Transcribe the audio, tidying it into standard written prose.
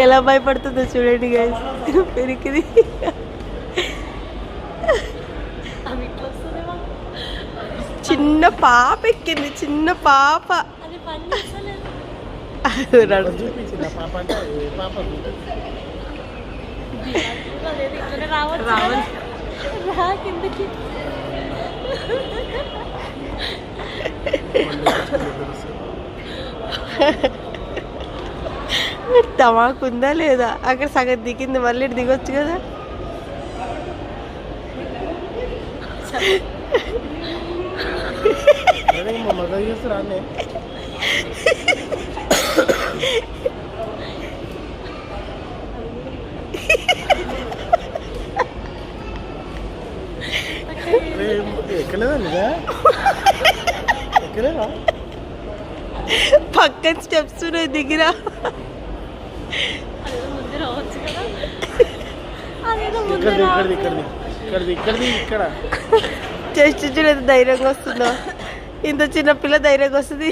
ఎలా భయపడుతుందో చూడండి గైస్ పెరికిది. చిన్న పాప ఎక్కింది, చిన్న పాప. తమాకుందా లేదా? అక్కడ సగం దిగింది, మళ్ళీ దిగొచ్చు కదా. పక్కన స్టెప్స్ దిగిరా. చెస్ట్ చూడ ధైర్యంగా వస్తుందో. ఇంత చిన్న పిల్ల ధైర్యంగా వస్తుంది.